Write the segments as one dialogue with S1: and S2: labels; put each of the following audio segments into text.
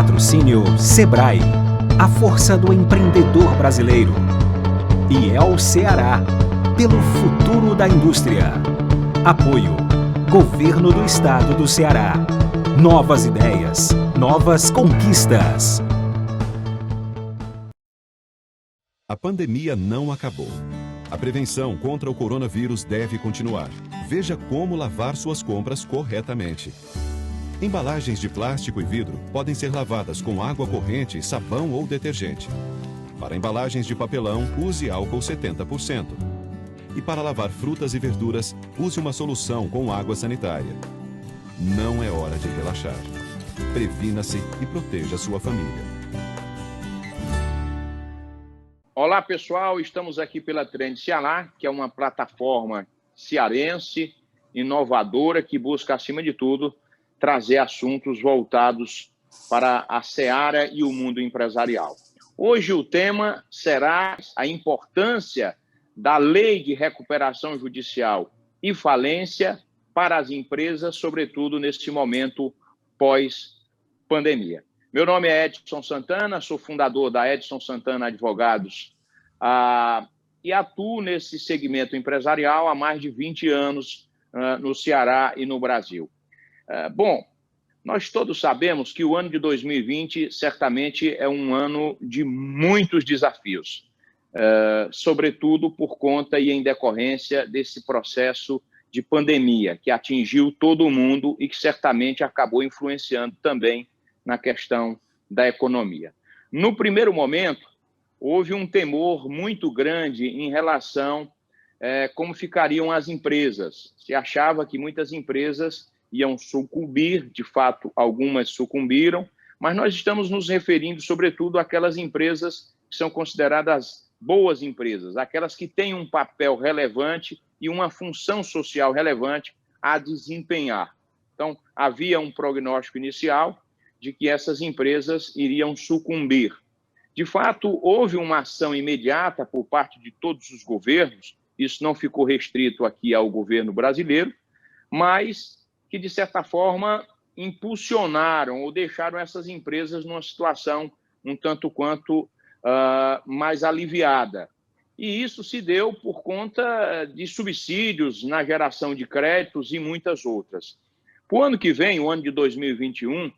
S1: Patrocínio Sebrae, a força do empreendedor brasileiro. E El Ceará, pelo futuro da indústria. Apoio: Governo do Estado do Ceará. Novas ideias, novas conquistas.
S2: A pandemia não acabou. A prevenção contra o coronavírus deve continuar. Veja como lavar suas compras corretamente. Embalagens de plástico e vidro podem ser lavadas com água corrente, sabão ou detergente. Para embalagens de papelão, use álcool 70%. E para lavar frutas e verduras, use uma solução com água sanitária. Não é hora de relaxar. Previna-se e proteja sua família.
S3: Olá, pessoal. Estamos aqui pela Trend Ceará, que é uma plataforma cearense, inovadora, que busca, acima de tudo, trazer assuntos voltados para a seara e o mundo empresarial. Hoje o tema será a importância da Lei de Recuperação Judicial e Falência para as empresas, sobretudo neste momento pós-pandemia. Meu nome é Edson Santana, sou fundador da Edson Santana Advogados e atuo nesse segmento empresarial há mais de 20 anos no Ceará e no Brasil. Bom, nós todos sabemos que o ano de 2020 certamente é um ano de muitos desafios, sobretudo por conta e em decorrência desse processo de pandemia que atingiu todo o mundo e que certamente acabou influenciando também na questão da economia. No primeiro momento, houve um temor muito grande em relação a como ficariam as empresas. Se achava que muitas empresas iam sucumbir, de fato, algumas sucumbiram, mas nós estamos nos referindo, sobretudo, àquelas empresas que são consideradas boas empresas, aquelas que têm um papel relevante e uma função social relevante a desempenhar. Então, havia um prognóstico inicial de que essas empresas iriam sucumbir. De fato, houve uma ação imediata por parte de todos os governos, isso não ficou restrito aqui ao governo brasileiro, mas que, de certa forma, impulsionaram ou deixaram essas empresas numa situação um tanto quanto mais aliviada. E isso se deu por conta de subsídios na geração de créditos e muitas outras. Para o ano que vem, o ano de 2021,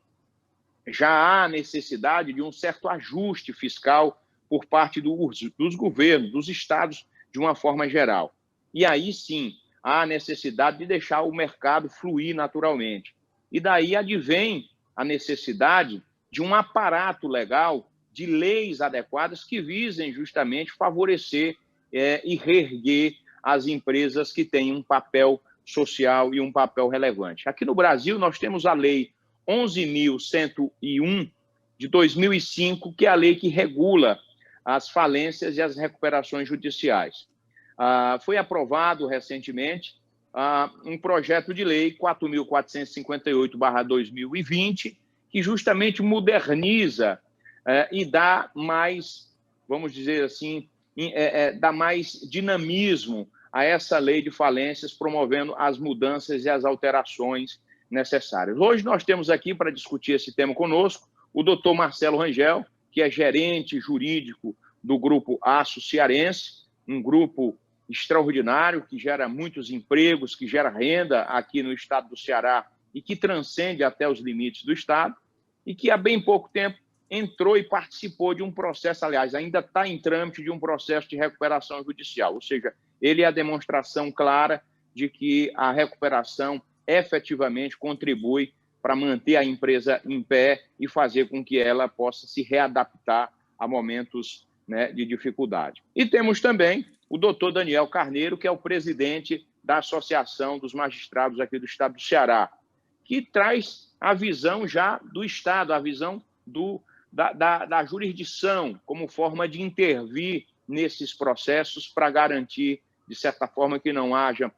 S3: já há necessidade de um certo ajuste fiscal por parte dos governos, dos estados, de uma forma geral. E aí, sim, há necessidade de deixar o mercado fluir naturalmente. E daí advém a necessidade de um aparato legal, de leis adequadas que visem justamente favorecer e reerguer as empresas que têm um papel social e um papel relevante. Aqui no Brasil, nós temos a Lei 11.101 de 2005, que é a lei que regula as falências e as recuperações judiciais. Foi aprovado recentemente um projeto de lei 4.458/2020, que justamente moderniza e dá mais, vamos dizer assim, dá mais dinamismo a essa lei de falências, promovendo as mudanças e as alterações necessárias. Hoje nós temos aqui para discutir esse tema conosco o doutor Marcelo Rangel, que é gerente jurídico do Grupo Aço Cearense, um grupo extraordinário que gera muitos empregos, que gera renda aqui no estado do Ceará e que transcende até os limites do estado, e que há bem pouco tempo entrou e participou de um processo, aliás, ainda está em trâmite de um processo de recuperação judicial, ou seja, ele é a demonstração clara de que a recuperação efetivamente contribui para manter a empresa em pé e fazer com que ela possa se readaptar a momentos, né, de dificuldade. E temos também o doutor Daniel Carneiro, que é o presidente da Associação dos Magistrados aqui do estado do Ceará, que traz a visão já do Estado, a visão da jurisdição como forma de intervir nesses processos para garantir, de certa forma, que não haja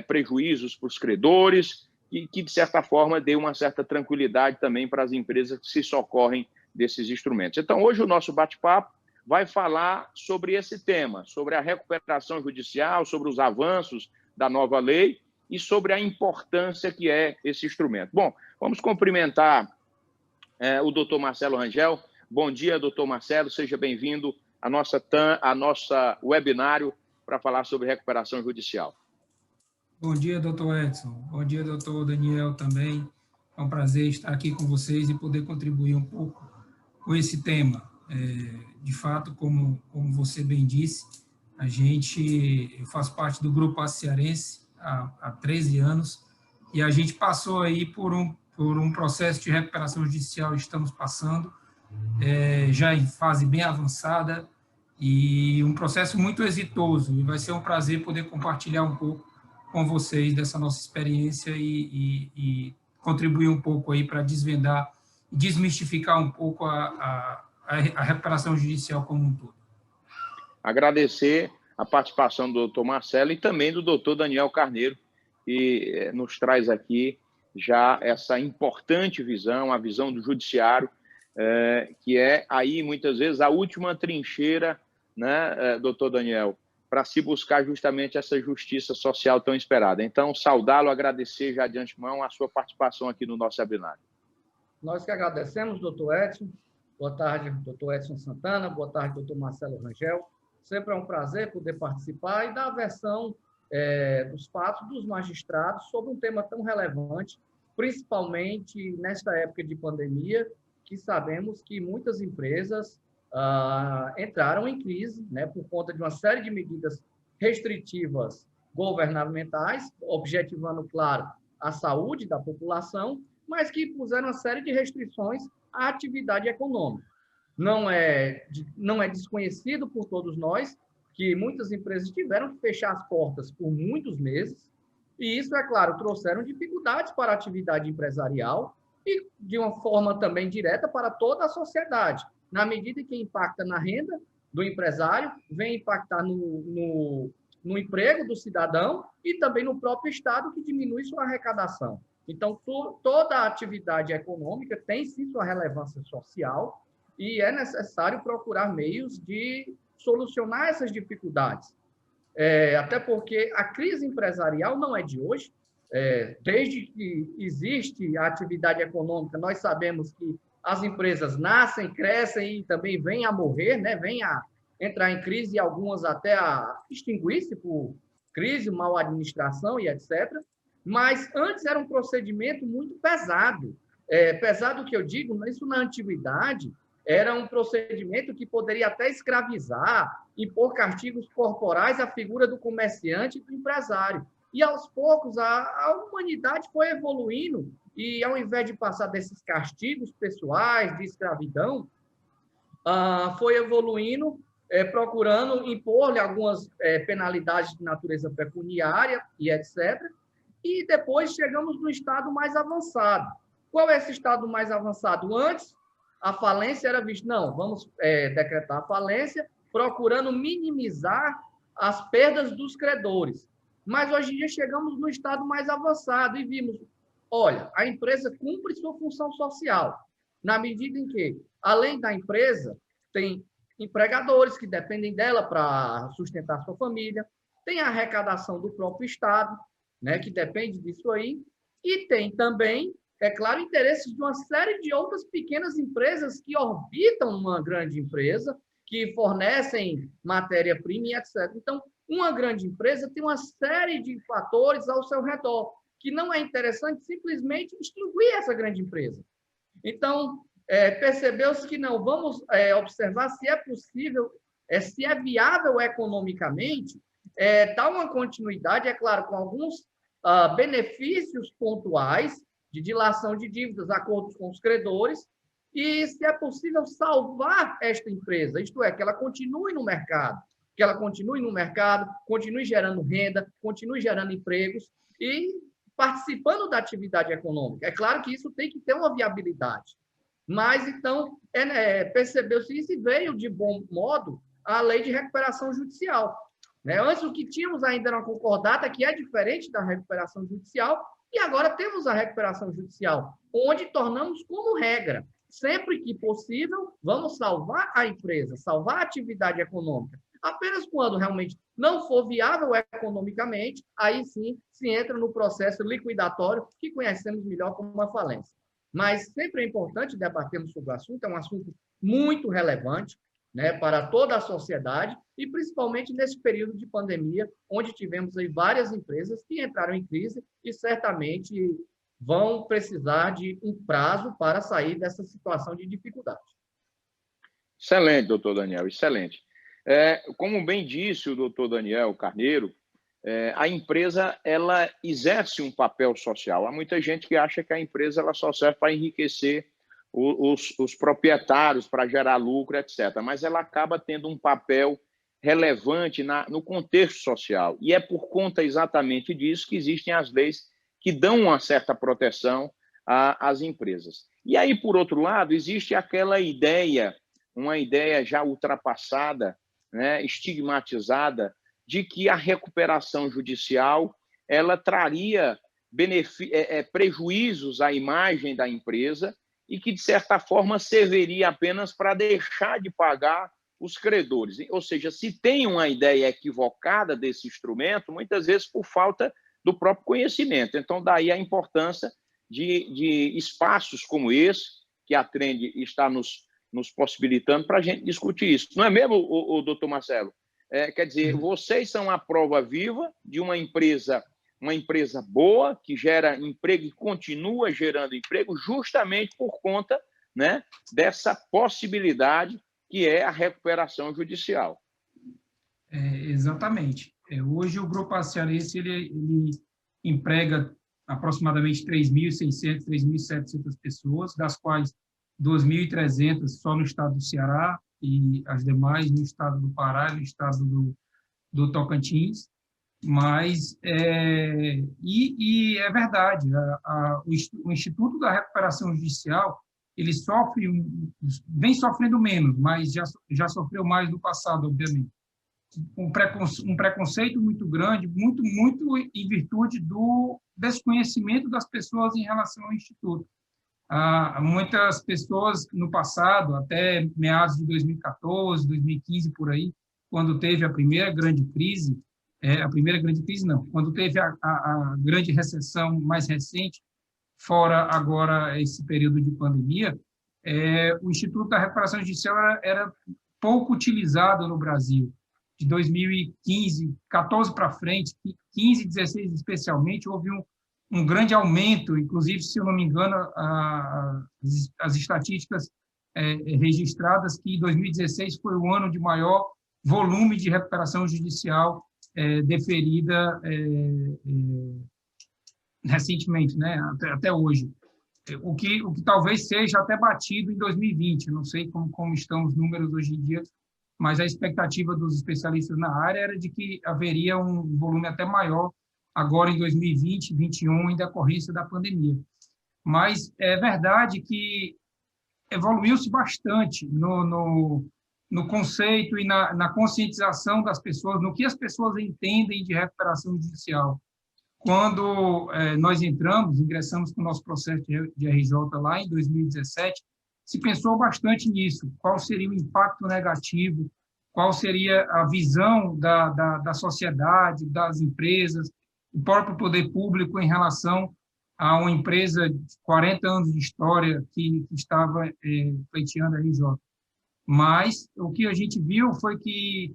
S3: prejuízos para os credores e que, de certa forma, dê uma certa tranquilidade também para as empresas que se socorrem desses instrumentos. Então, hoje o nosso bate-papo vai falar sobre esse tema, sobre a recuperação judicial, sobre os avanços da nova lei e sobre a importância que é esse instrumento. Bom, vamos cumprimentar o doutor Marcelo Rangel. Bom dia, doutor Marcelo, seja bem-vindo à nossa webinário para falar sobre recuperação judicial.
S4: Bom dia, doutor Edson. Bom dia, doutor Daniel também. É um prazer estar aqui com vocês e poder contribuir um pouco com esse tema. De fato, como você bem disse, eu faço parte do Grupo Aço Cearense há 13 anos e a gente passou aí por um processo de recuperação judicial, estamos passando, já em fase bem avançada e um processo muito exitoso, e vai ser um prazer poder compartilhar um pouco com vocês dessa nossa experiência e contribuir um pouco aí para desvendar e desmistificar um pouco a recuperação judicial como um todo.
S3: Agradecer a participação do doutor Marcelo e também do doutor Daniel Carneiro, que nos traz aqui já essa importante visão, a visão do judiciário, que é aí, muitas vezes, a última trincheira, né, doutor Daniel, para se buscar justamente essa justiça social tão esperada. Então, saudá-lo, agradecer já de antemão a sua participação aqui no nosso webinário.
S5: Nós que agradecemos, doutor Edson. Boa tarde, doutor Edson Santana. Boa tarde, doutor Marcelo Rangel. Sempre é um prazer poder participar e dar a versão dos fatos dos magistrados sobre um tema tão relevante, principalmente nesta época de pandemia, que sabemos que muitas empresas entraram em crise, né, por conta de uma série de medidas restritivas governamentais, objetivando, claro, a saúde da população, mas que puseram uma série de restrições à atividade econômica. Não é desconhecido por todos nós que muitas empresas tiveram que fechar as portas por muitos meses, e isso, é claro, trouxeram dificuldades para a atividade empresarial e, de uma forma também direta, para toda a sociedade, na medida que impacta na renda do empresário, vem impactar no emprego do cidadão e também no próprio Estado, que diminui sua arrecadação. Então, toda a atividade econômica tem, sim, sua relevância social e é necessário procurar meios de solucionar essas dificuldades. Até porque a crise empresarial não é de hoje. Desde que existe a atividade econômica, nós sabemos que as empresas nascem, crescem e também vêm a morrer, né? Vêm a entrar em crise e algumas até a extinguir-se por crise, mal administração e etc. Mas antes era um procedimento muito pesado. Pesado que eu digo, isso na antiguidade, era um procedimento que poderia até escravizar, impor castigos corporais à figura do comerciante e do empresário. E, aos poucos, a humanidade foi evoluindo e, ao invés de passar desses castigos pessoais, de escravidão, foi evoluindo, procurando impor-lhe algumas penalidades de natureza pecuniária e etc. E depois chegamos no estado mais avançado. Qual é esse estado mais avançado? Antes, a falência era vista, não, vamos decretar a falência, procurando minimizar as perdas dos credores. Mas hoje em dia chegamos no estado mais avançado e vimos, olha, a empresa cumpre sua função social, na medida em que, além da empresa, tem empregadores que dependem dela para sustentar sua família, tem a arrecadação do próprio Estado, né, que depende disso aí, e tem também, é claro, interesses de uma série de outras pequenas empresas que orbitam uma grande empresa, que fornecem matéria-prima e etc. Então, uma grande empresa tem uma série de fatores ao seu redor, que não é interessante simplesmente extinguir essa grande empresa. Então, percebeu-se que não, vamos observar se é possível, se é viável economicamente, dar uma continuidade, é claro, com alguns benefícios pontuais de dilação de dívidas, acordos com os credores, e se é possível salvar esta empresa, isto é, que ela continue no mercado, continue gerando renda, continue gerando empregos e participando da atividade econômica. É claro que isso tem que ter uma viabilidade. Mas, então, percebeu-se isso e veio, de bom modo, a lei de recuperação judicial. Antes, o que tínhamos ainda era uma concordata, que é diferente da recuperação judicial, e agora temos a recuperação judicial, onde tornamos como regra. Sempre que possível, vamos salvar a empresa, salvar a atividade econômica. Apenas quando realmente não for viável economicamente, aí sim se entra no processo liquidatório, que conhecemos melhor como uma falência. mas sempre é importante debatermos sobre o assunto, é um assunto muito relevante, né, para toda a sociedade, e principalmente nesse período de pandemia, onde tivemos aí várias empresas que entraram em crise e certamente vão precisar de um prazo para sair dessa situação de dificuldade.
S3: Excelente, doutor Daniel, excelente. Como bem disse o doutor Daniel Carneiro, a empresa ela exerce um papel social. Há muita gente que acha que a empresa ela só serve para enriquecer os proprietários, para gerar lucro, etc. Mas ela acaba tendo um papel relevante no contexto social. E é por conta exatamente disso que existem as leis que dão uma certa proteção às empresas. E aí, por outro lado, existe aquela ideia, uma ideia já ultrapassada, né, estigmatizada, de que a recuperação judicial ela traria prejuízos à imagem da empresa e que, de certa forma, serviria apenas para deixar de pagar os credores. Ou seja, se tem uma ideia equivocada desse instrumento, muitas vezes por falta do próprio conhecimento. Então, daí a importância de espaços como esse, que a Trend está nos possibilitando para a gente discutir isso. Não é mesmo, o doutor Marcelo? Quer dizer, vocês são a prova viva de uma empresa boa, que gera emprego e continua gerando emprego justamente por conta, né, dessa possibilidade que é a recuperação judicial.
S4: Exatamente. Hoje o Grupo Cearense ele emprega aproximadamente 3.600, 3.700 pessoas, das quais 2.300 só no estado do Ceará e as demais no estado do Pará e no estado do Tocantins. Mas é verdade, o Instituto da Recuperação Judicial ele vem sofrendo menos, mas já sofreu mais no passado, obviamente. Um preconceito muito grande, muito em virtude do desconhecimento das pessoas em relação ao Instituto. Muitas pessoas no passado, até meados de 2014, 2015, por aí, quando teve a primeira grande crise, quando teve a grande recessão mais recente, fora agora esse período de pandemia, o Instituto da Recuperação Judicial era pouco utilizado no Brasil. De 2015, 14 para frente, 15, 16 especialmente, houve um grande aumento, inclusive, se eu não me engano, as estatísticas registradas que 2016 foi o ano de maior volume de recuperação judicial deferida recentemente, né, até hoje. O que talvez seja até batido em 2020, não sei como estão os números hoje em dia, mas a expectativa dos especialistas na área era de que haveria um volume até maior agora em 2020, 2021, em decorrência da pandemia. Mas é verdade que evoluiu-se bastante no conceito e na conscientização das pessoas, no que as pessoas entendem de recuperação judicial. Quando nós ingressamos com o nosso processo de RJ lá em 2017, se pensou bastante nisso, qual seria o impacto negativo, qual seria a visão da sociedade, das empresas, o próprio poder público em relação a uma empresa de 40 anos de história que estava pleiteando a RJ. Mas o que a gente viu foi que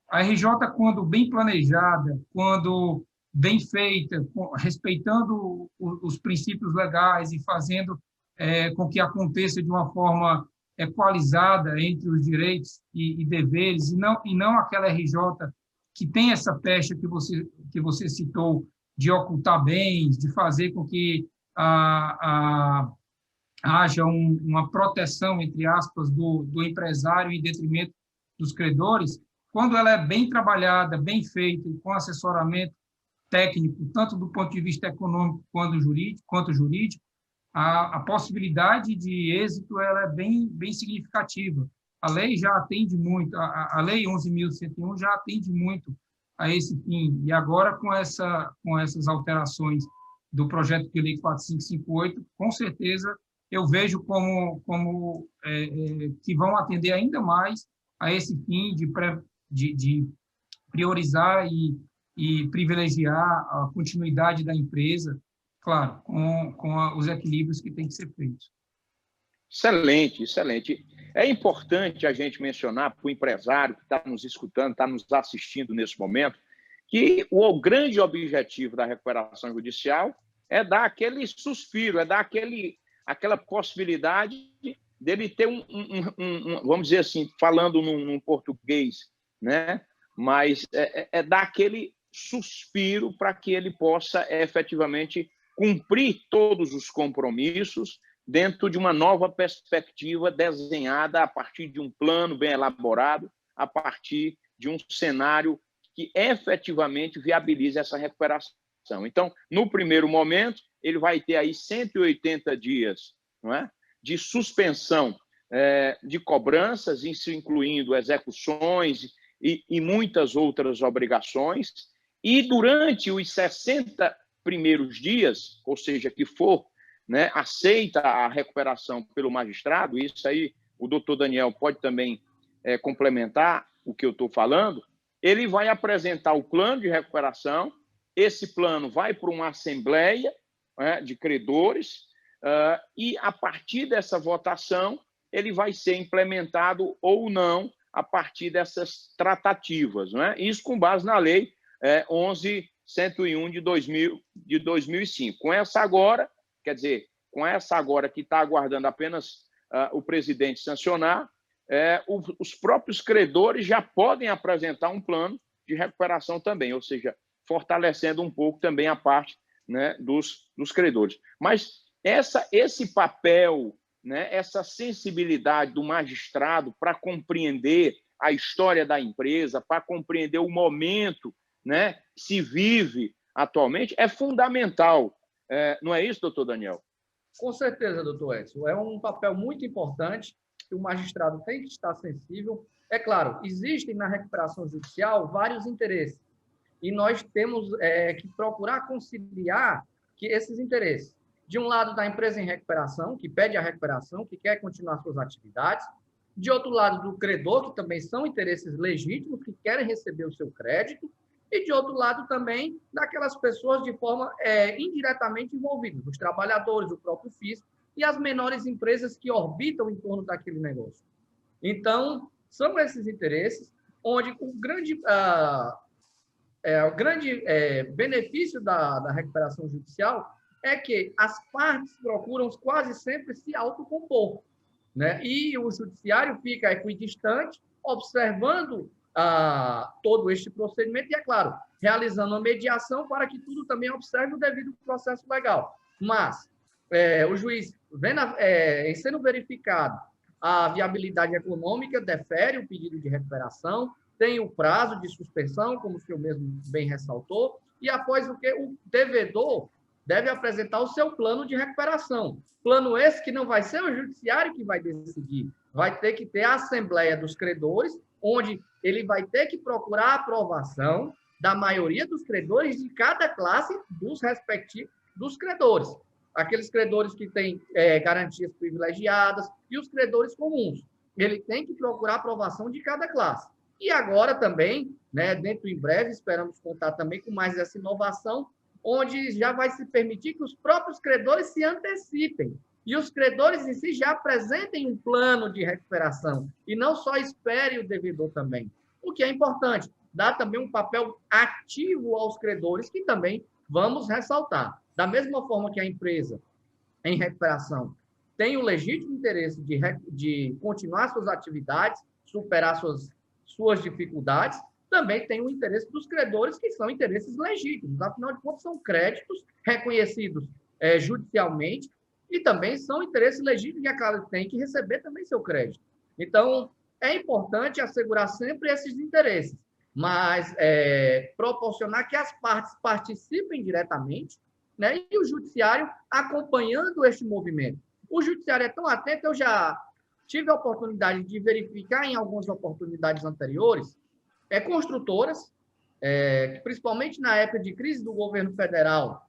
S4: a RJ, quando bem planejada, quando bem feita, respeitando os princípios legais e fazendo com que aconteça de uma forma equalizada entre os direitos e deveres, e não aquela RJ que tem essa pecha que você citou, de ocultar bens, de fazer com que haja uma proteção, entre aspas, do empresário em detrimento dos credores. Quando ela é bem trabalhada, bem feita, com assessoramento técnico, tanto do ponto de vista econômico quanto jurídico, a possibilidade de êxito ela é bem significativa. A lei já atende muito, a Lei 11.101 já atende muito a esse fim. E agora, com essas alterações do projeto de lei 4558, com certeza eu vejo como que vão atender ainda mais a esse fim de priorizar e privilegiar a continuidade da empresa, claro, com os equilíbrios que tem que ser feitos.
S3: Excelente, excelente. É importante a gente mencionar para o empresário que está nos escutando, está nos assistindo nesse momento, que o grande objetivo da recuperação judicial é dar aquele suspiro, é dar aquela possibilidade dele ter vamos dizer assim, falando num português, né? Mas é dar aquele suspiro para que ele possa efetivamente cumprir todos os compromissos dentro de uma nova perspectiva desenhada a partir de um plano bem elaborado, a partir de um cenário que efetivamente viabilize essa recuperação. Então, no primeiro momento, ele vai ter aí 180 dias, não é, de suspensão de cobranças, isso incluindo execuções e muitas outras obrigações, e durante os 60 primeiros dias, ou seja, que for, né, aceita a recuperação pelo magistrado, isso aí o doutor Daniel pode também complementar o que eu estou falando, ele vai apresentar o plano de recuperação, esse plano vai para uma assembleia, né, de credores, e a partir dessa votação ele vai ser implementado ou não a partir dessas tratativas, não é? Isso com base na lei 11.101 de 2005. Com essa agora, quer dizer, com essa agora que está aguardando apenas o presidente sancionar, os próprios credores já podem apresentar um plano de recuperação também, ou seja, fortalecendo um pouco também a parte, né, dos credores. Mas esse papel, né, essa sensibilidade do magistrado para compreender a história da empresa, para compreender o momento, né, que se vive atualmente, é fundamental. Não é isso, doutor Daniel?
S5: Com certeza, doutor Edson. É um papel muito importante que o magistrado tem que estar sensível. É claro, existem na recuperação judicial vários interesses e nós temos que procurar conciliar esses interesses. De um lado, da empresa em recuperação, que pede a recuperação, que quer continuar suas atividades. De outro lado, do credor, que também são interesses legítimos, que querem receber o seu crédito. E, de outro lado, também daquelas pessoas de forma indiretamente envolvidas, os trabalhadores, o próprio fisco e as menores empresas que orbitam em torno daquele negócio. Então, são esses interesses onde o grande benefício da recuperação judicial é que as partes procuram quase sempre se autocompor, né? E o judiciário fica equidistante, observando todo este procedimento e, é claro, realizando a mediação para que tudo também observe o devido processo legal. Mas o juiz, sendo verificado a viabilidade econômica, defere o pedido de recuperação, tem o prazo de suspensão, como o senhor mesmo bem ressaltou, e após o que o devedor deve apresentar o seu plano de recuperação. Plano esse que não vai ser o judiciário que vai decidir, vai ter que ter a assembleia dos credores, onde ele vai ter que procurar a aprovação da maioria dos credores de cada classe dos respectivos dos credores. Aqueles credores que têm garantias privilegiadas e os credores comuns. Ele tem que procurar a aprovação de cada classe. E agora também, né, dentro em breve, esperamos contar também com mais essa inovação, onde já vai se permitir que os próprios credores se antecipem e os credores em si já apresentem um plano de recuperação e não só esperem o devedor também. O que é importante, dá também um papel ativo aos credores, que também vamos ressaltar. Da mesma forma que a empresa em recuperação tem o legítimo interesse de continuar suas atividades, superar suas dificuldades, também tem o interesse dos credores, que são interesses legítimos. Afinal de contas, são créditos reconhecidos judicialmente e também são interesses legítimos que a casa tem que receber também seu crédito. Então, é importante assegurar sempre esses interesses, mas proporcionar que as partes participem diretamente, né, e o judiciário acompanhando este movimento. O judiciário é tão atento, eu já tive a oportunidade de verificar em algumas oportunidades anteriores, construtoras, principalmente na época de crise do governo federal,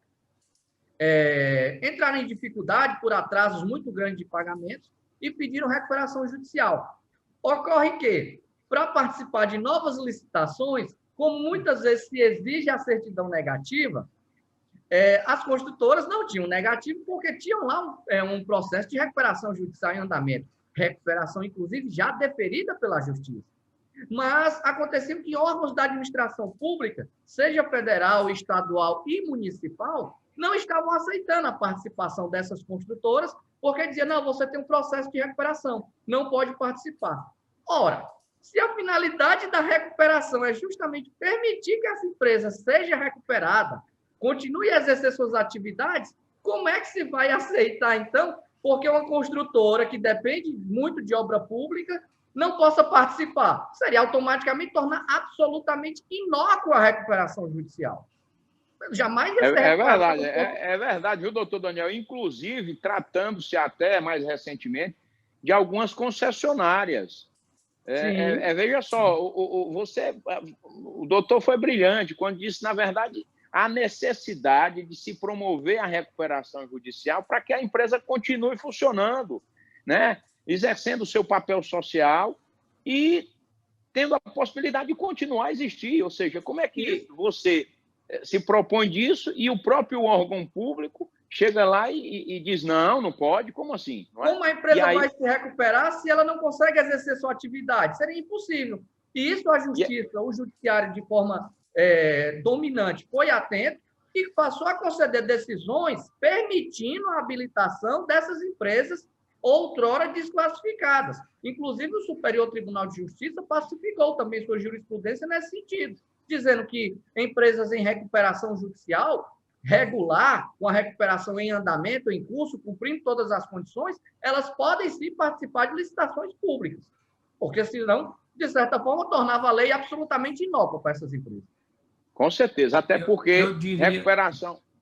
S5: entraram em dificuldade por atrasos muito grandes de pagamentos e pediram recuperação judicial. Ocorre que, para participar de novas licitações, como muitas vezes se exige a certidão negativa, as construtoras não tinham negativo porque tinham lá um processo de recuperação judicial em andamento, recuperação, inclusive, já deferida pela Justiça. Mas aconteceu que órgãos da administração pública, seja federal, estadual e municipal, não estavam aceitando a participação dessas construtoras, porque diziam, não, você tem um processo de recuperação, não pode participar. Ora, se a finalidade da recuperação é justamente permitir que essa empresa seja recuperada, continue a exercer suas atividades, como é que se vai aceitar, então, porque uma construtora que depende muito de obra pública não possa participar? Seria automaticamente tornar absolutamente inócua a recuperação judicial. Jamais
S3: é verdade, viu, doutor Daniel? Inclusive, tratando-se até mais recentemente de algumas concessionárias. Veja só, o doutor foi brilhante quando disse, na verdade, a necessidade de se promover a recuperação judicial para que a empresa continue funcionando, né? Exercendo o seu papel social e tendo a possibilidade de continuar a existir. Ou seja, como é que você se propõe disso e o próprio órgão público chega lá e diz, não pode? Como assim? Não é?
S5: Como a empresa vai se recuperar se ela não consegue exercer sua atividade? Seria impossível. E isso a Justiça, o Judiciário, de forma dominante, foi atento e passou a conceder decisões permitindo a habilitação dessas empresas outrora desclassificadas. Inclusive, o Superior Tribunal de Justiça pacificou também sua jurisprudência nesse sentido, dizendo que empresas em recuperação judicial regular, com a recuperação em andamento, em curso, cumprindo todas as condições, elas podem sim participar de licitações públicas, porque senão, de certa forma, tornava a lei absolutamente inócua para essas empresas.
S3: Com certeza, até porque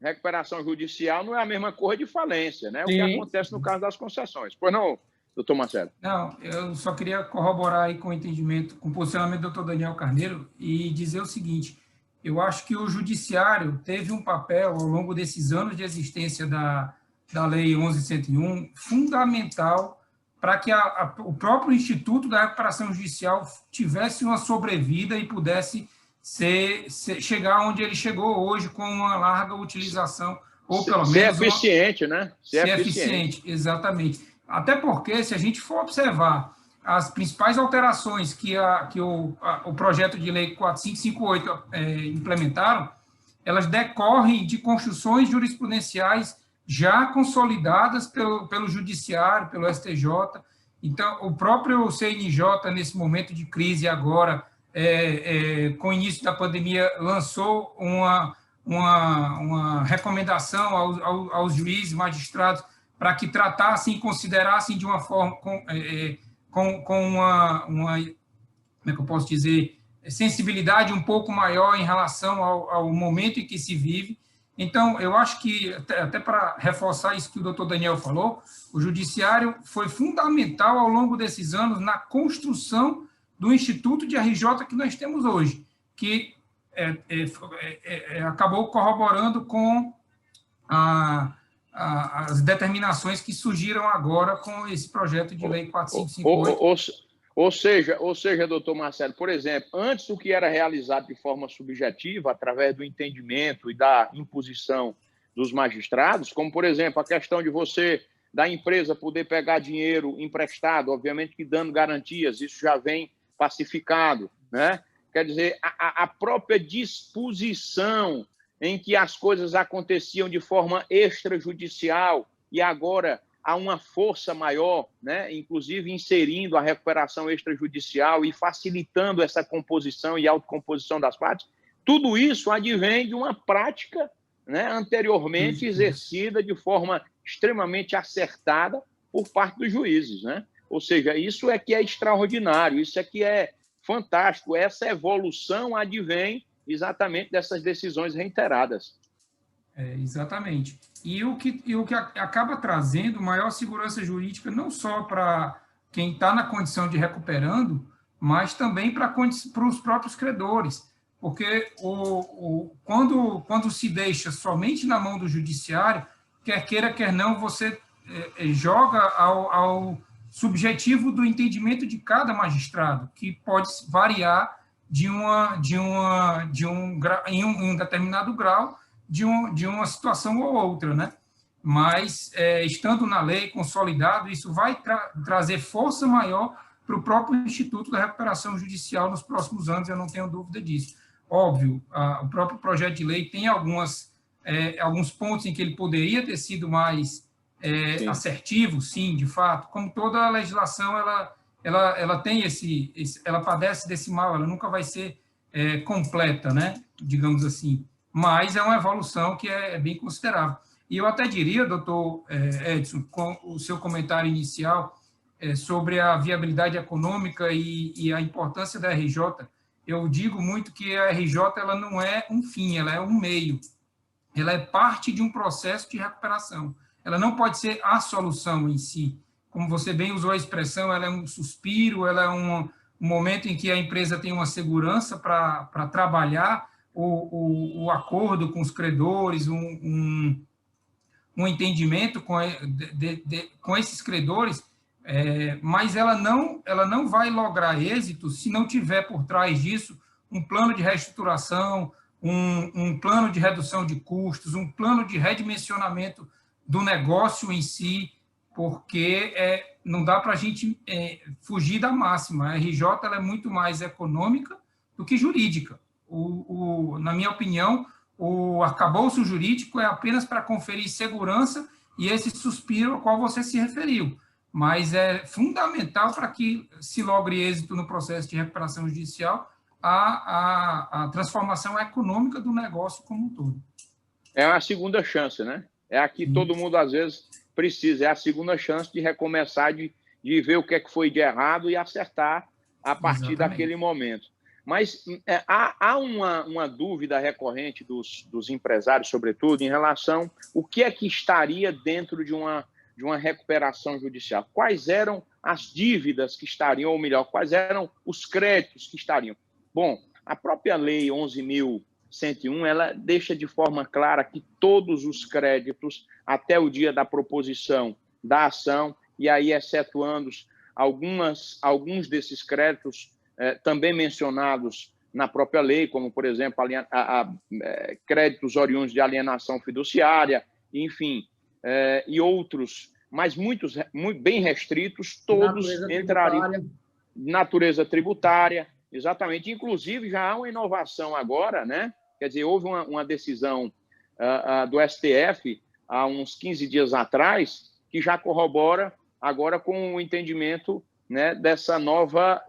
S3: recuperação judicial não é a mesma coisa de falência, né? O que acontece no caso das concessões. Pois não, doutor Marcelo?
S4: Não, eu só queria corroborar aí com o entendimento, com o posicionamento do doutor Daniel Carneiro e dizer o seguinte: eu acho que o Judiciário teve um papel, ao longo desses anos de existência da Lei 11.101, fundamental para que o próprio Instituto da Recuperação Judicial tivesse uma sobrevida e pudesse chegar onde ele chegou hoje, com uma larga utilização, ou pelo menos...
S3: Ser eficiente, né?
S4: Ser eficiente, exatamente. Até porque, se a gente for observar as principais alterações que o projeto de lei 4558 implementaram, elas decorrem de construções jurisprudenciais já consolidadas pelo Judiciário, pelo STJ. Então, o próprio CNJ, nesse momento de crise agora, com o início da pandemia, lançou uma recomendação aos juízes, magistrados, para que tratassem e considerassem de uma forma, com uma, como é que eu posso dizer, sensibilidade um pouco maior em relação ao momento em que se vive. Então, eu acho que, até para reforçar isso que o doutor Daniel falou, o Judiciário foi fundamental ao longo desses anos na construção do Instituto de RJ que nós temos hoje, que acabou corroborando com as determinações que surgiram agora com esse projeto de lei 4558.
S3: Ou seja, doutor Marcelo, por exemplo, antes o que era realizado de forma subjetiva, através do entendimento e da imposição dos magistrados, como, por exemplo, a questão de da empresa poder pegar dinheiro emprestado, obviamente que dando garantias, isso já vem pacificado, né? Quer dizer, a própria disposição em que as coisas aconteciam de forma extrajudicial e agora há uma força maior, né? Inclusive inserindo a recuperação extrajudicial e facilitando essa composição e autocomposição das partes, tudo isso advém de uma prática, né, anteriormente exercida de forma extremamente acertada por parte dos juízes, né? Ou seja, isso é que é extraordinário, isso é que é fantástico, essa evolução advém exatamente dessas decisões reiteradas.
S4: Exatamente. E o que acaba trazendo maior segurança jurídica não só para quem está na condição de recuperando, mas também para os próprios credores. Porque quando se deixa somente na mão do judiciário, quer queira, quer não, você joga ao subjetivo do entendimento de cada magistrado, que pode variar em um determinado grau, de uma situação ou outra, né? Mas, estando na lei, consolidado, isso vai trazer força maior para o próprio Instituto da Recuperação Judicial nos próximos anos, eu não tenho dúvida disso. Óbvio, o próprio projeto de lei tem alguns pontos em que ele poderia ter sido mais assertivo, sim, de fato. Como toda a legislação, ela tem ela padece desse mal, ela nunca vai ser completa, né? Digamos assim. Mas é uma evolução que é bem considerável. E eu até diria, doutor Edson, com o seu comentário inicial sobre a viabilidade econômica e a importância da RJ, eu digo muito que a RJ ela não é um fim, ela é um meio. Ela é parte de um processo de recuperação. Ela não pode ser a solução em si. Como você bem usou a expressão, ela é um suspiro, ela é um momento em que a empresa tem uma segurança para trabalhar o acordo com os credores, um entendimento com esses credores, mas ela não vai lograr êxito se não tiver por trás disso um plano de reestruturação, um plano de redução de custos, um plano de redimensionamento do negócio em si, porque não dá para a gente fugir da máxima. A RJ ela é muito mais econômica do que jurídica. Na minha opinião, o arcabouço jurídico é apenas para conferir segurança e esse suspiro ao qual você se referiu, mas é fundamental para que se logre êxito no processo de recuperação judicial a transformação econômica do negócio como um todo.
S3: É a segunda chance, né? É a que todo mundo, às vezes, precisa. É a segunda chance de recomeçar, de ver o que é que foi de errado e acertar a partir daquele momento. Mas há uma dúvida recorrente dos empresários, sobretudo, em relação ao que é que estaria dentro de uma recuperação judicial. Quais eram as dívidas que estariam, ou melhor, quais eram os créditos que estariam? Bom, a própria Lei 11.101, ela deixa de forma clara que todos os créditos, até o dia da proposição da ação, e aí excetuando alguns desses créditos também mencionados na própria lei, como, por exemplo, créditos oriundos de alienação fiduciária, enfim, e outros, mas muitos muito bem restritos, todos entrariam. Natureza tributária, exatamente. Inclusive, já há uma inovação agora, né? Quer dizer, houve uma decisão do STF há uns 15 dias atrás, que já corrobora agora com o entendimento, né, dessa nova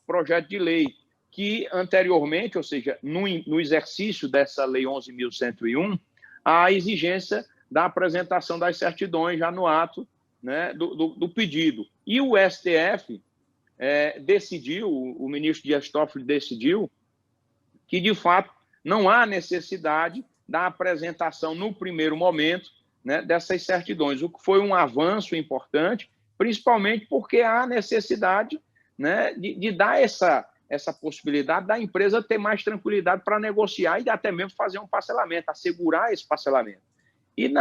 S3: projeto de lei, que anteriormente, ou seja, no exercício dessa Lei 11.101, a exigência da apresentação das certidões já no ato, né, do pedido. E o STF decidiu, o ministro Dias Toffoli decidiu, que, de fato, não há necessidade da apresentação, no primeiro momento, né, dessas certidões, o que foi um avanço importante, principalmente porque há necessidade, né, de dar essa possibilidade da empresa ter mais tranquilidade para negociar e até mesmo fazer um parcelamento, assegurar esse parcelamento. E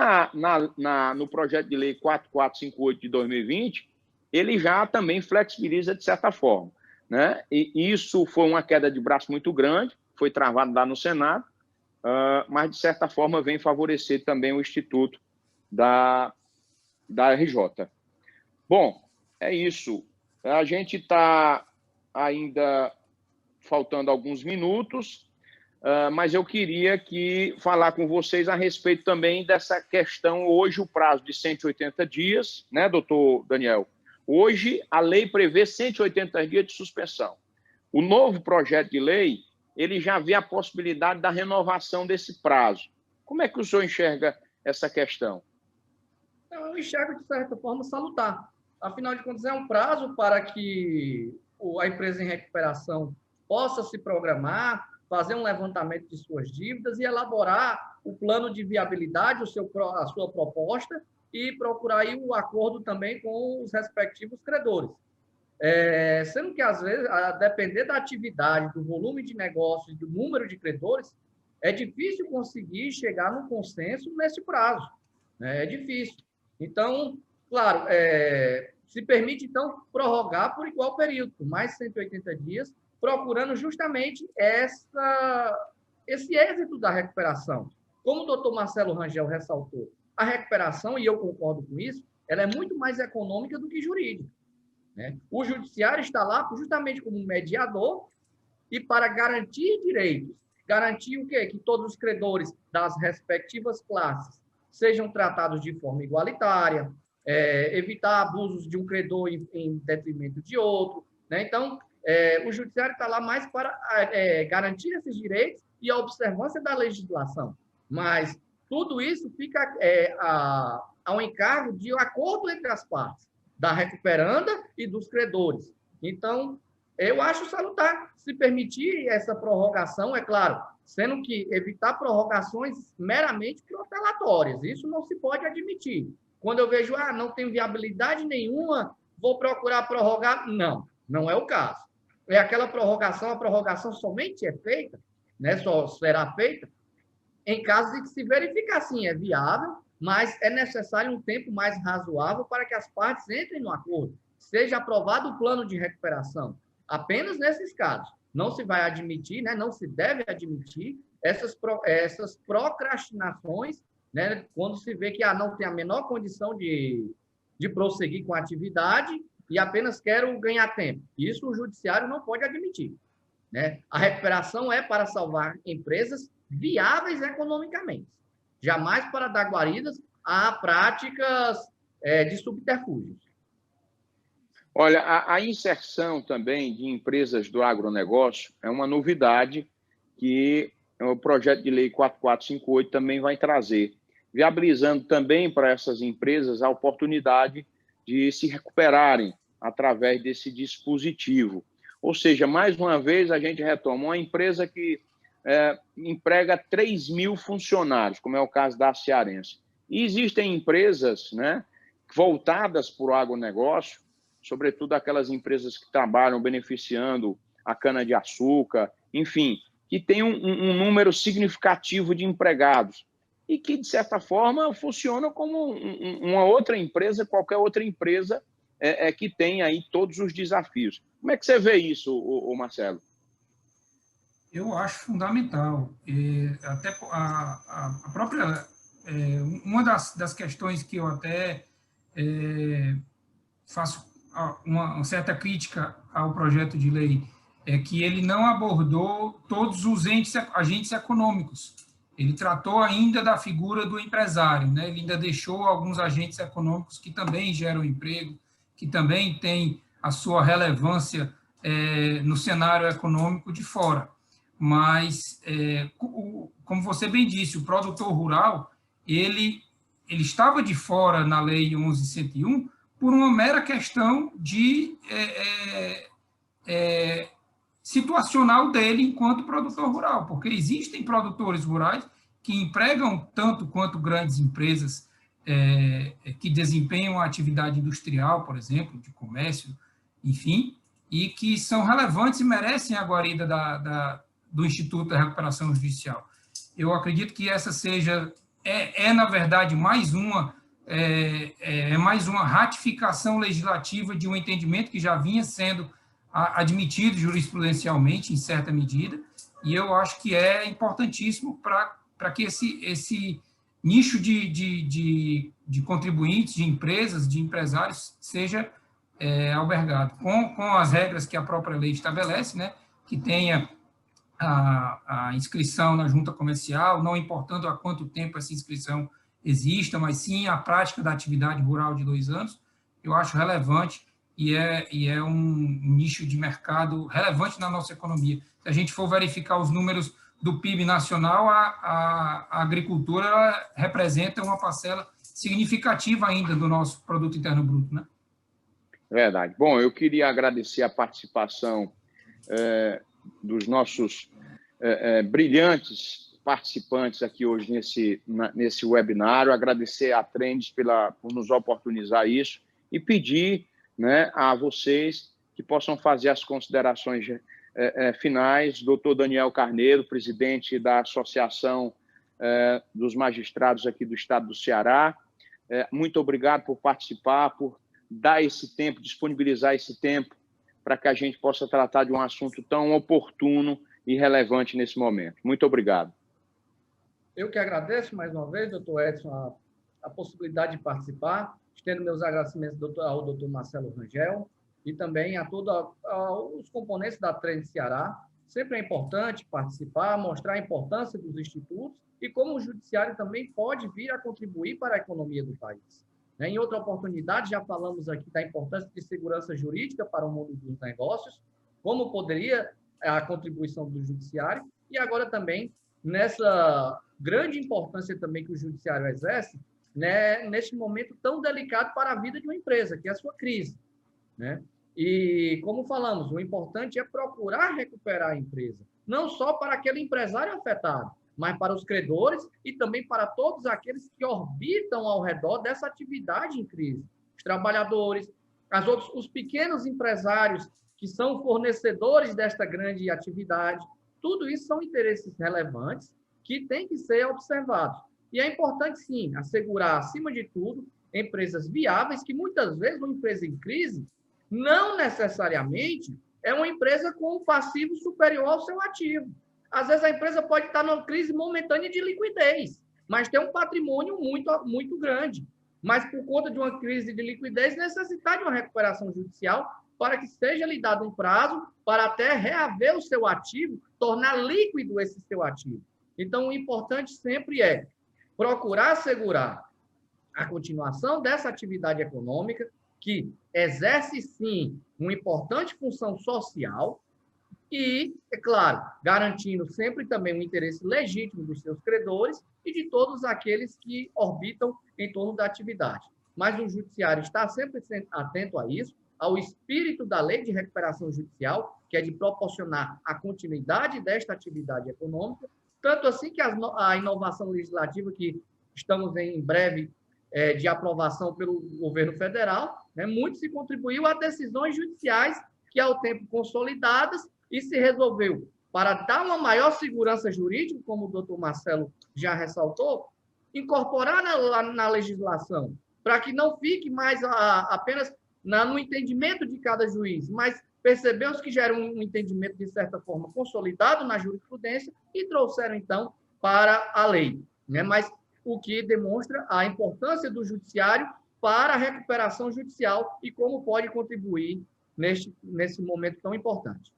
S3: no projeto de lei 4458 de 2020, ele já também flexibiliza de certa forma, né? E isso foi uma queda de braço muito grande, foi travado lá no Senado, mas, de certa forma, vem favorecer também o Instituto da RJ. Bom, é isso. A gente está ainda faltando alguns minutos, mas eu queria falar com vocês a respeito também dessa questão, hoje o prazo de 180 dias, né, doutor Daniel? Hoje a lei prevê 180 dias de suspensão. O novo projeto de lei, ele já vê a possibilidade da renovação desse prazo. Como é que o senhor enxerga essa questão?
S5: Eu enxergo, de certa forma, salutar. Afinal de contas, é um prazo para que a empresa em recuperação possa se programar, fazer um levantamento de suas dívidas e elaborar o plano de viabilidade, a sua proposta, e procurar aí o acordo também com os respectivos credores. Sendo que, às vezes, a depender da atividade, do volume de negócios, do número de credores, é difícil conseguir chegar num consenso nesse prazo. É difícil. Então, claro, se permite, então, prorrogar por igual período, por mais 180 dias, procurando justamente esse êxito da recuperação. Como o doutor Marcelo Rangel ressaltou, a recuperação, e eu concordo com isso, ela é muito mais econômica do que jurídica, né? O judiciário está lá justamente como um mediador e para garantir direitos. Garantir o quê? Que todos os credores das respectivas classes sejam tratados de forma igualitária, evitar abusos de um credor em detrimento de outro, né? Então, o judiciário está lá mais para garantir esses direitos e a observância da legislação. Mas tudo isso fica ao encargo de um acordo entre as partes, da recuperanda e dos credores. Então, eu acho salutar se permitir essa prorrogação, é claro, sendo que evitar prorrogações meramente protelatórias. Isso não se pode admitir. Quando eu vejo, não tem viabilidade nenhuma, vou procurar prorrogar. Não, não é o caso. É aquela prorrogação, a prorrogação somente é feita, né, só será feita em caso de que se verificar, sim, é viável, mas é necessário um tempo mais razoável para que as partes entrem no acordo. Seja aprovado o plano de recuperação. Apenas nesses casos. Não se vai admitir, né, não se deve admitir essas procrastinações, né, quando se vê que não tem a menor condição de prosseguir com a atividade e apenas quero ganhar tempo. Isso o judiciário não pode admitir, né? A recuperação é para salvar empresas viáveis economicamente, jamais para dar guaridas a práticas de subterfúgios.
S3: Olha, a inserção também de empresas do agronegócio é uma novidade que o projeto de lei 4458 também vai trazer, viabilizando também para essas empresas a oportunidade de se recuperarem através desse dispositivo. Ou seja, mais uma vez, a gente retoma uma empresa que emprega 3 mil funcionários, como é o caso da Cearense. E existem empresas, né, voltadas para o agronegócio, sobretudo aquelas empresas que trabalham beneficiando a cana-de-açúcar, enfim, que tem um número significativo de empregados e que, de certa forma, funcionam como uma outra empresa, qualquer outra empresa que tem aí todos os desafios. Como é que você vê isso, Marcelo?
S4: Eu acho fundamental. Até a própria... uma das questões que eu até faço uma certa crítica ao projeto de lei é que ele não abordou todos os agentes econômicos. Ele tratou ainda da figura do empresário, né? Ele ainda deixou alguns agentes econômicos que também geram emprego, que também têm a sua relevância no cenário econômico de fora. Mas, como você bem disse, o produtor rural, ele estava de fora na Lei 11.101 por uma mera questão de situacional dele enquanto produtor rural, porque existem produtores rurais que empregam tanto quanto grandes empresas que desempenham a atividade industrial, por exemplo, de comércio, enfim, e que são relevantes e merecem a guarida do Instituto da Recuperação Judicial. Eu acredito que essa seja, na verdade, mais uma ratificação legislativa de um entendimento que já vinha sendo admitido jurisprudencialmente, em certa medida, e eu acho que é importantíssimo para que esse nicho de contribuintes, de empresas, de empresários, seja albergado, com as regras que a própria lei estabelece, né, que tenha a inscrição na junta comercial, não importando há quanto tempo essa inscrição exista, mas sim a prática da atividade rural de 2 anos, eu acho relevante e é um nicho de mercado relevante na nossa economia. Se a gente for verificar os números do PIB nacional, a agricultura ela representa uma parcela significativa ainda do nosso produto interno bruto, né?
S3: Verdade. Bom, eu queria agradecer a participação dos nossos brilhantes participantes aqui hoje nesse webinário, agradecer a Trends por nos oportunizar isso e pedir, né, a vocês que possam fazer as considerações finais. Doutor Daniel Carneiro, presidente da Associação dos Magistrados aqui do Estado do Ceará, muito obrigado por participar, por dar esse tempo, disponibilizar esse tempo para que a gente possa tratar de um assunto tão oportuno e relevante nesse momento. Muito obrigado.
S5: Eu que agradeço mais uma vez, doutor Edson, a possibilidade de participar. Estendo meus agradecimentos ao doutor Marcelo Rangel e também a todos os componentes da Trend Ceará. Sempre é importante participar, mostrar a importância dos institutos e como o judiciário também pode vir a contribuir para a economia do país. Em outra oportunidade, já falamos aqui da importância de segurança jurídica para o mundo dos negócios, como poderia a contribuição do judiciário, e agora também nessa grande importância também que o judiciário exerce, né, neste momento tão delicado para a vida de uma empresa, que é a sua crise, né? E, como falamos, o importante é procurar recuperar a empresa, não só para aquele empresário afetado, mas para os credores e também para todos aqueles que orbitam ao redor dessa atividade em crise. Os trabalhadores, os pequenos empresários que são fornecedores desta grande atividade, tudo isso são interesses relevantes que têm que ser observados. E é importante, sim, assegurar, acima de tudo, empresas viáveis, que muitas vezes uma empresa em crise não necessariamente é uma empresa com um passivo superior ao seu ativo. Às vezes a empresa pode estar numa crise momentânea de liquidez, mas tem um patrimônio muito grande. Mas por conta de uma crise de liquidez, necessitar de uma recuperação judicial para que seja lhe dado um prazo para até reaver o seu ativo, tornar líquido esse seu ativo. Então, o importante sempre é procurar assegurar a continuação dessa atividade econômica, que exerce, sim, uma importante função social e, é claro, garantindo sempre também o interesse legítimo dos seus credores e de todos aqueles que orbitam em torno da atividade. Mas o judiciário está sempre atento a isso, ao espírito da lei de recuperação judicial, que é de proporcionar a continuidade desta atividade econômica, tanto assim que a inovação legislativa que estamos em breve de aprovação pelo governo federal, né, muito se contribuiu a decisões judiciais que, ao tempo, consolidadas e se resolveu para dar uma maior segurança jurídica, como o doutor Marcelo já ressaltou, incorporar na legislação, para que não fique mais apenas no entendimento de cada juiz, mas perceber os que geram um entendimento, de certa forma, consolidado na jurisprudência e trouxeram, então, para a lei, né? Mas o que demonstra a importância do judiciário para a recuperação judicial e como pode contribuir nesse momento tão importante.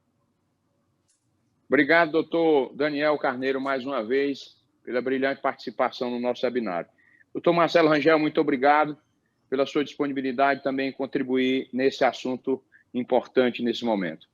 S3: Obrigado, doutor Daniel Carneiro, mais uma vez, pela brilhante participação no nosso webinário. Doutor Marcelo Rangel, muito obrigado pela sua disponibilidade também em contribuir nesse assunto importante nesse momento.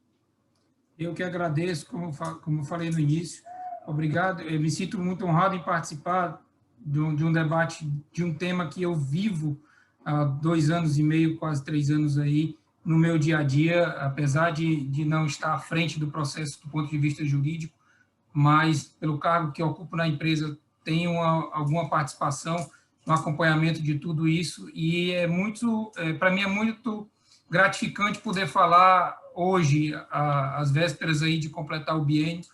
S4: Eu que agradeço, como falei no início. Obrigado. Eu me sinto muito honrado em participar de um debate, de um tema que eu vivo há 2 anos e meio, quase 3 anos aí, no meu dia a dia, apesar de não estar à frente do processo do ponto de vista jurídico, mas pelo cargo que ocupo na empresa, tenho alguma participação no acompanhamento de tudo isso, e para mim é muito gratificante poder falar hoje, às vésperas aí de completar o biênio,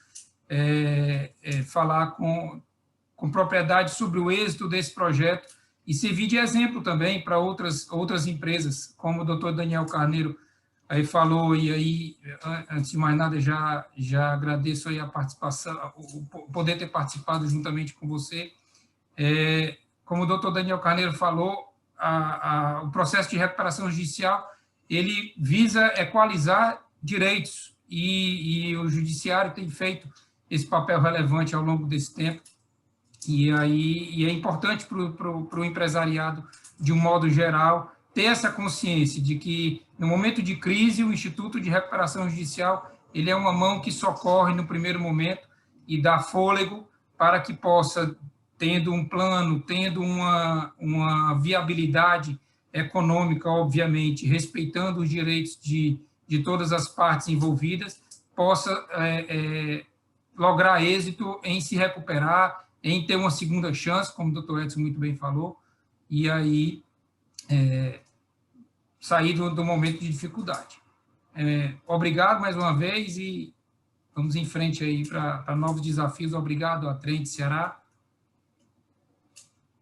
S4: falar com propriedade sobre o êxito desse projeto e servir de exemplo também para outras empresas, como o doutor Daniel Carneiro aí falou, e aí, antes de mais nada, já agradeço aí a participação, o poder ter participado juntamente com você. Como o doutor Daniel Carneiro falou, o processo de recuperação judicial, ele visa equalizar direitos, e o judiciário tem feito esse papel relevante ao longo desse tempo, e é importante para o empresariado, de um modo geral, ter essa consciência de que, no momento de crise, o Instituto de Recuperação Judicial ele é uma mão que socorre no primeiro momento e dá fôlego para que possa, tendo um plano, tendo uma viabilidade econômica, obviamente, respeitando os direitos de todas as partes envolvidas, possa lograr êxito em se recuperar, em ter uma segunda chance, como o doutor Edson muito bem falou, e aí sair do momento de dificuldade. Obrigado mais uma vez e vamos em frente aí para novos desafios. Obrigado à Trend Ceará.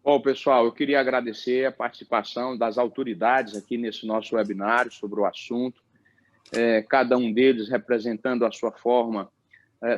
S3: Bom, pessoal, eu queria agradecer a participação das autoridades aqui nesse nosso webinário sobre o assunto, cada um deles representando a sua forma,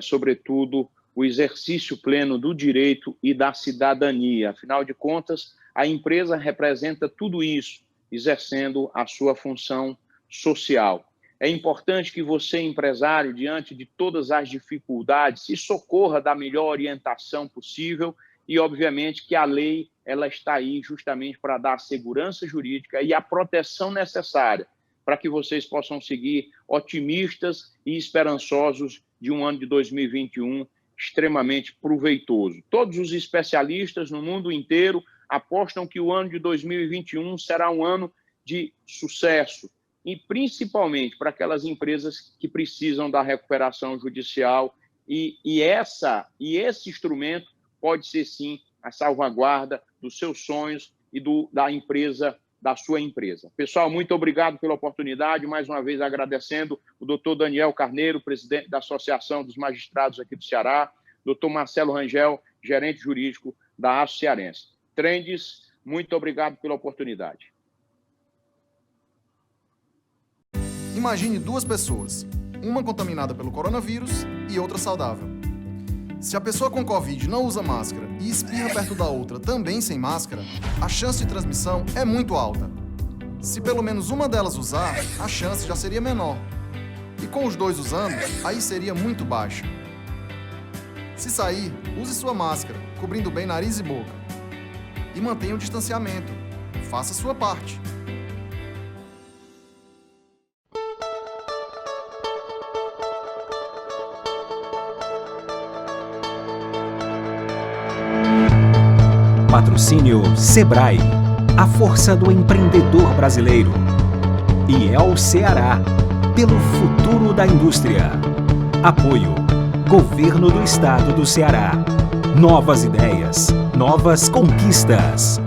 S3: sobretudo o exercício pleno do direito e da cidadania. Afinal de contas, a empresa representa tudo isso, exercendo a sua função social. É importante que você, empresário, diante de todas as dificuldades, se socorra da melhor orientação possível e, obviamente, que a lei ela está aí justamente para dar a segurança jurídica e a proteção necessária para que vocês possam seguir otimistas e esperançosos de um ano de 2021 extremamente proveitoso. Todos os especialistas no mundo inteiro apostam que o ano de 2021 será um ano de sucesso, e principalmente para aquelas empresas que precisam da recuperação judicial, e esse instrumento pode ser, sim, a salvaguarda dos seus sonhos e da sua empresa. Pessoal, muito obrigado pela oportunidade, mais uma vez agradecendo o doutor Daniel Carneiro, presidente da Associação dos Magistrados aqui do Ceará, doutor Marcelo Rangel, gerente jurídico da ASO Cearense. Trends, muito obrigado pela oportunidade.
S6: Imagine duas pessoas, uma contaminada pelo coronavírus e outra saudável. Se a pessoa com Covid não usa máscara e espirra perto da outra também sem máscara, a chance de transmissão é muito alta. Se pelo menos uma delas usar, a chance já seria menor. E com os dois usando, aí seria muito baixa. Se sair, use sua máscara, cobrindo bem nariz e boca. E mantenha o distanciamento. Faça a sua parte.
S1: Patrocínio Sebrae, a força do empreendedor brasileiro. E El Ceará, pelo futuro da indústria. Apoio, Governo do Estado do Ceará. Novas ideias, novas conquistas.